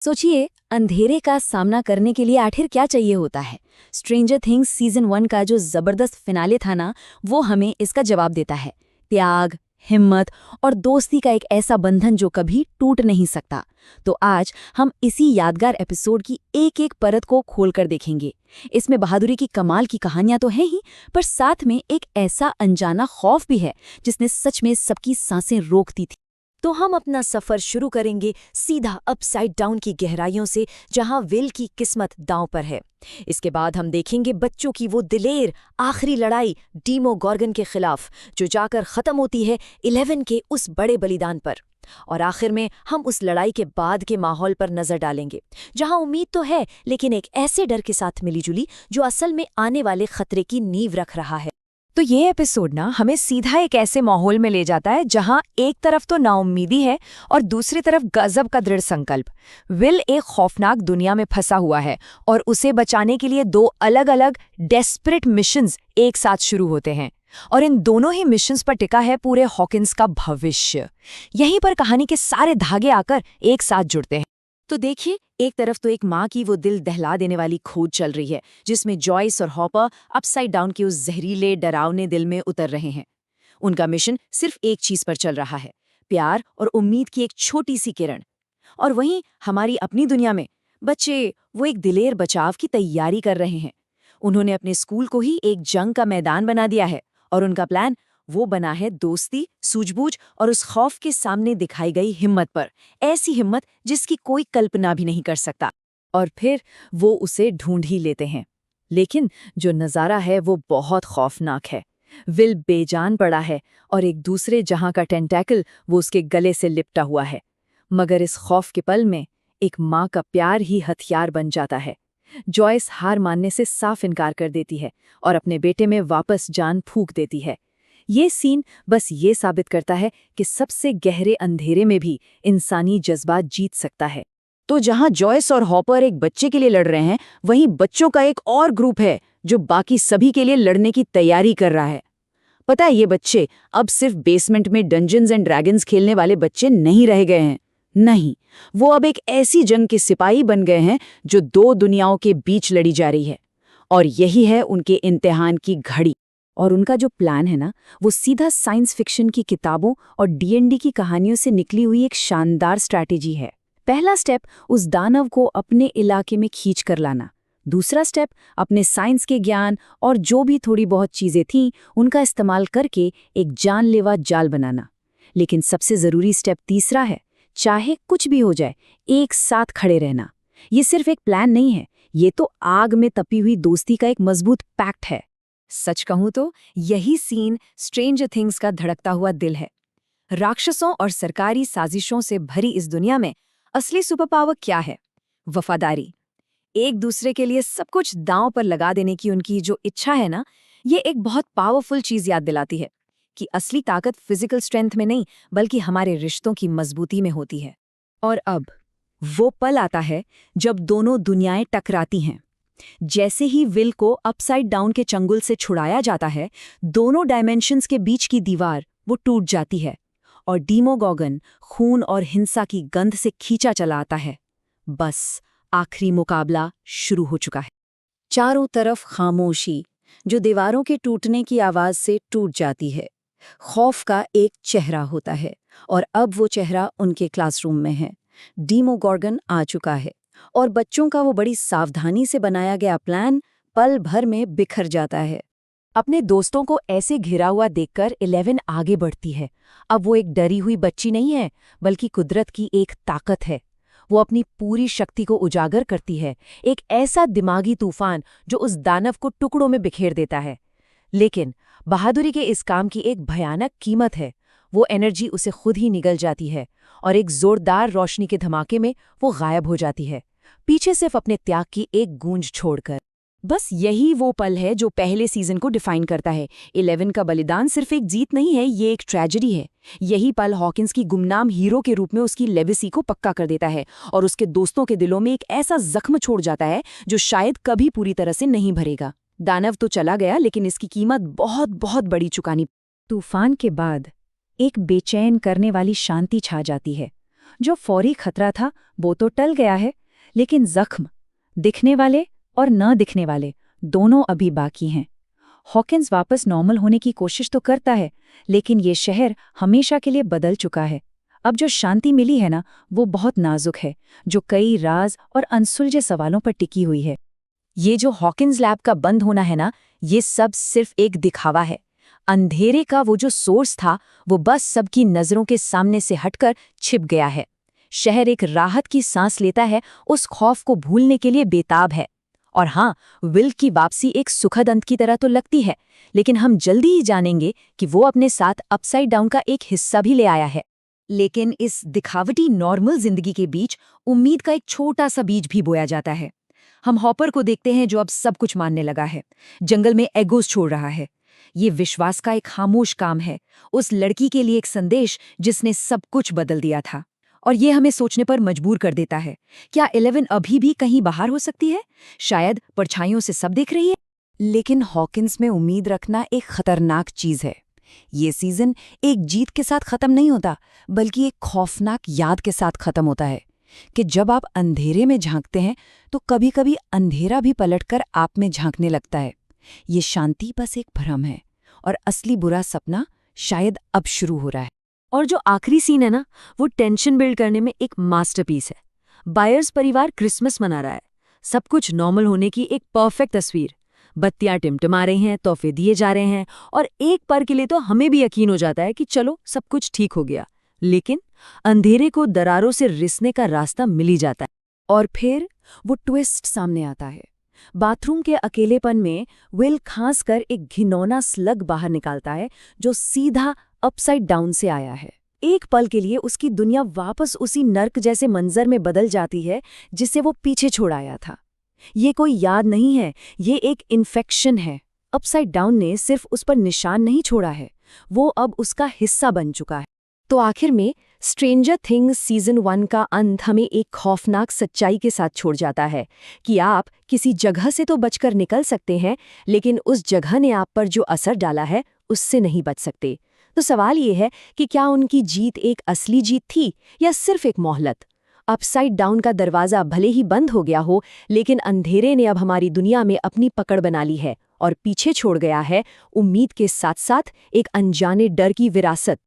सोचिए, अंधेरे का सामना करने के लिए आखिर क्या चाहिए होता है। स्ट्रेंजर थिंग्स सीजन 1 का जो जबरदस्त फिनाले था ना, वो हमें इसका जवाब देता है। त्याग, हिम्मत और दोस्ती का एक ऐसा बंधन जो कभी टूट नहीं सकता। तो आज हम इसी यादगार एपिसोड की एक एक परत को खोलकर देखेंगे। इसमें बहादुरी की कमाल की कहानियां तो हैं ही, पर साथ में एक ऐसा अनजाना खौफ भी है जिसने सच में सबकी सांसें रोक दी थी। तो हम अपना सफर शुरू करेंगे सीधा अपसाइड डाउन की गहराइयों से, जहां विल की किस्मत दांव पर है। इसके बाद हम देखेंगे बच्चों की वो दिलेर आखिरी लड़ाई डीमोगोर्गन के खिलाफ, जो जाकर खत्म होती है 11 के उस बड़े बलिदान पर। और आखिर में हम उस लड़ाई के बाद के माहौल पर नजर डालेंगे, जहां उम्मीद तो है लेकिन एक ऐसे डर के साथ मिलीजुली जो असल में आने वाले खतरे की नींव रख रहा है। तो ये एपिसोड ना हमें सीधा एक ऐसे माहौल में ले जाता है जहां एक तरफ तो नाउम्मीदी है और दूसरी तरफ गजब का दृढ़ संकल्प। विल एक खौफनाक दुनिया में फंसा हुआ है और उसे बचाने के लिए दो अलग अलग डेस्परेट मिशंस एक साथ शुरू होते हैं, और इन दोनों ही मिशंस पर टिका है पूरे हॉकिंस का भविष्य। यहीं पर कहानी के सारे धागे आकर एक साथ जुड़ते हैं। तो देखिए, एक तरफ तो एक माँ की वो दिल दहला देने वाली खोज चल रही है, जिसमें जॉयस और हॉपर अपसाइड डाउन के उस जहरीले डरावने दिल में उतर रहे हैं। उनका मिशन सिर्फ एक चीज पर चल रहा है, प्यार और उम्मीद की एक छोटी सी किरण। और वहीं हमारी अपनी दुनिया में बच्चे वो एक दिलेर बचाव की तैयारी कर रहे हैं। उन्होंने अपने स्कूल को ही एक जंग का मैदान बना दिया है, और उनका प्लान वो बना है दोस्ती, सूझबूझ और उस खौफ के सामने दिखाई गई हिम्मत पर। ऐसी हिम्मत जिसकी कोई कल्पना भी नहीं कर सकता। और फिर वो उसे ढूंढ ही लेते हैं। लेकिन जो नज़ारा है वो बहुत खौफनाक है। विल बेजान पड़ा है और एक दूसरे जहां का टेंटैकल वो उसके गले से लिपटा हुआ है। मगर इस खौफ के पल में एक माँ का प्यार ही हथियार बन जाता है। जॉयस हार मानने से साफ इनकार कर देती है और अपने बेटे में वापस जान फूंक देती है। ये सीन बस ये साबित करता है कि सबसे गहरे अंधेरे में भी इंसानी जज्बात जीत सकता है। तो जहां जॉयस और हॉपर एक बच्चे के लिए लड़ रहे हैं, वहीं बच्चों का एक और ग्रुप है जो बाकी सभी के लिए लड़ने की तैयारी कर रहा है। पता है, ये बच्चे अब सिर्फ बेसमेंट में डंजन्स एंड ड्रैगन्स खेलने वाले बच्चे नहीं रह गए हैं। नहीं, वो अब एक ऐसी जंग के सिपाही बन गए हैं जो दो दुनियाओं के बीच लड़ी जा रही है। और यही है उनके इम्तिहान की घड़ी। और उनका जो प्लान है ना, वो सीधा साइंस फिक्शन की किताबों और डीएनडी की कहानियों से निकली हुई एक शानदार स्ट्रैटेजी है। पहला स्टेप उस दानव को अपने इलाके में खींच कर लाना। दूसरा स्टेप अपने साइंस के ज्ञान और जो भी थोड़ी बहुत चीजें थीं उनका इस्तेमाल करके एक जानलेवा जाल बनाना। लेकिन सबसे जरूरी स्टेप तीसरा है, चाहे कुछ भी हो जाए एक साथ खड़े रहना। ये सिर्फ एक प्लान नहीं है, ये तो आग में तपी हुई दोस्ती का एक मजबूत पैक्ट है। सच कहूं तो यही सीन स्ट्रेंजर थिंग्स का धड़कता हुआ दिल है। राक्षसों और सरकारी साजिशों से भरी इस दुनिया में असली सुपर पावर क्या है? वफादारी। एक दूसरे के लिए सब कुछ दांव पर लगा देने की उनकी जो इच्छा है ना, ये एक बहुत पावरफुल चीज याद दिलाती है कि असली ताकत फिजिकल स्ट्रेंथ में नहीं, बल्कि हमारे रिश्तों की मजबूती में होती है। और अब वो पल आता है जब दोनों दुनियाएं टकराती हैं। जैसे ही विल को अपसाइड डाउन के चंगुल से छुड़ाया जाता है, दोनों डायमेंशंस के बीच की दीवार वो टूट जाती है और डीमोगोर्गन खून और हिंसा की गंध से खींचा चला आता है। बस आखिरी मुकाबला शुरू हो चुका है। चारों तरफ खामोशी, जो दीवारों के टूटने की आवाज से टूट जाती है। खौफ का एक चेहरा होता है, और अब वो चेहरा उनके क्लासरूम में है। डीमोगोर्गन आ चुका है और बच्चों का वो बड़ी सावधानी से बनाया गया प्लान पल भर में बिखर जाता है। अपने दोस्तों को ऐसे घिरा हुआ देखकर 11 आगे बढ़ती है। अब वो एक डरी हुई बच्ची नहीं है, बल्कि कुदरत की एक ताकत है। वो अपनी पूरी शक्ति को उजागर करती है, एक ऐसा दिमागी तूफान जो उस दानव को टुकड़ों में बिखेर देता है। लेकिन बहादुरी के इस काम की एक भयानक कीमत है। वो एनर्जी उसे खुद ही निगल जाती है और एक जोरदार रोशनी के धमाके में वो गायब हो जाती है, पीछे सिर्फ अपने त्याग की एक गूंज छोड़कर। बस यही वो पल है जो पहले सीजन को डिफाइन करता है। 11 का बलिदान सिर्फ एक जीत नहीं है, ये एक ट्रेजेडी है। यही पल हॉकिंस की गुमनाम हीरो के रूप में उसकी लेगेसी को पक्का कर देता है और उसके दोस्तों के दिलों में एक ऐसा जख्म छोड़ जाता है जो शायद कभी पूरी तरह से नहीं भरेगा। दानव तो चला गया, लेकिन इसकी कीमत बहुत बहुत बड़ी चुकानी। तूफान के बाद एक बेचैन करने वाली शांति छा जाती है। जो फौरी खतरा था वो तो टल गया है, लेकिन जख्म, दिखने वाले और न दिखने वाले, दोनों अभी बाकी हैं। हॉकिंस वापस नॉर्मल होने की कोशिश तो करता है, लेकिन ये शहर हमेशा के लिए बदल चुका है। अब जो शांति मिली है ना, वो बहुत नाजुक है, जो कई राज और अनसुलझे सवालों पर टिकी हुई है। ये जो हॉकिंस लैब का बंद होना है ना, ये सब सिर्फ एक दिखावा है। अंधेरे का वो जो सोर्स था, वो बस सबकी नजरों के सामने से हटकर छिप गया है। शहर एक राहत की सांस लेता है, उस खौफ को भूलने के लिए बेताब है। और हाँ, विल की वापसी एक सुखद अंत की तरह तो लगती है, लेकिन हम जल्दी ही जानेंगे कि वो अपने साथ अपसाइड डाउन का एक हिस्सा भी ले आया है। लेकिन इस दिखावटी नॉर्मल जिंदगी के बीच उम्मीद का एक छोटा सा बीज भी बोया जाता है। हम हॉपर को देखते हैं जो अब सब कुछ मानने लगा है, जंगल में एगोस छोड़ रहा है। ये विश्वास का एक खामोश काम है, उस लड़की के लिए एक संदेश जिसने सब कुछ बदल दिया था। और ये हमें सोचने पर मजबूर कर देता है, क्या 11 अभी भी कहीं बाहर हो सकती है? शायद परछाइयों से सब देख रही है। लेकिन हॉकिंस में उम्मीद रखना एक खतरनाक चीज है। ये सीजन एक जीत के साथ खत्म नहीं होता, बल्कि एक खौफनाक याद के साथ खत्म होता है कि जब आप अंधेरे में झांकते हैं तो कभी-कभी अंधेरा भी पलटकर आप में झांकने लगता है। ये शांति बस एक भ्रम है और असली बुरा सपना शायद अब शुरू हो रहा है। और जो आखिरी सीन है ना, वो टेंशन बिल्ड करने में एक मास्टरपीस है। बायर्स परिवार क्रिसमस मना रहा है, सब कुछ नॉर्मल होने की एक परफेक्ट तस्वीर। बत्तियां टिमटिमा रही हैं, तोहफे दिए जा रहे हैं, और एक पल के लिए तो हमें भी यकीन हो जाता है कि चलो सब कुछ ठीक हो गया। लेकिन अंधेरे को दरारों से रिसने का रास्ता मिल ही जाता है। और फिर वो ट्विस्ट सामने आता है। बाथरूम के अकेलेपन में विल खांस कर एक घिनौना स्लग बाहर निकालता है, जो सीधा अपसाइड डाउन से आया है। एक पल के लिए उसकी दुनिया वापस उसी नर्क जैसे मंजर में बदल जाती है जिसे वो पीछे छोड़ आया था। ये कोई याद नहीं है, ये एक इन्फेक्शन है। अपसाइड डाउन ने सिर्फ उस पर निशान नहीं छोड़ा है, वो अब उसका हिस्सा बन चुका है। तो आखिर में स्ट्रेंजर थिंग्स सीजन 1 का अंत हमें एक खौफनाक सच्चाई के साथ छोड़ जाता है कि आप किसी जगह से तो बचकर निकल सकते हैं, लेकिन उस जगह ने आप पर जो असर डाला है उससे नहीं बच सकते। तो सवाल ये है कि क्या उनकी जीत एक असली जीत थी या सिर्फ एक मोहलत? अपसाइड डाउन का दरवाज़ा भले ही बंद हो गया हो, लेकिन अंधेरे ने अब हमारी दुनिया में अपनी पकड़ बना ली है और पीछे छोड़ गया है उम्मीद के साथ साथ एक अनजाने डर की विरासत।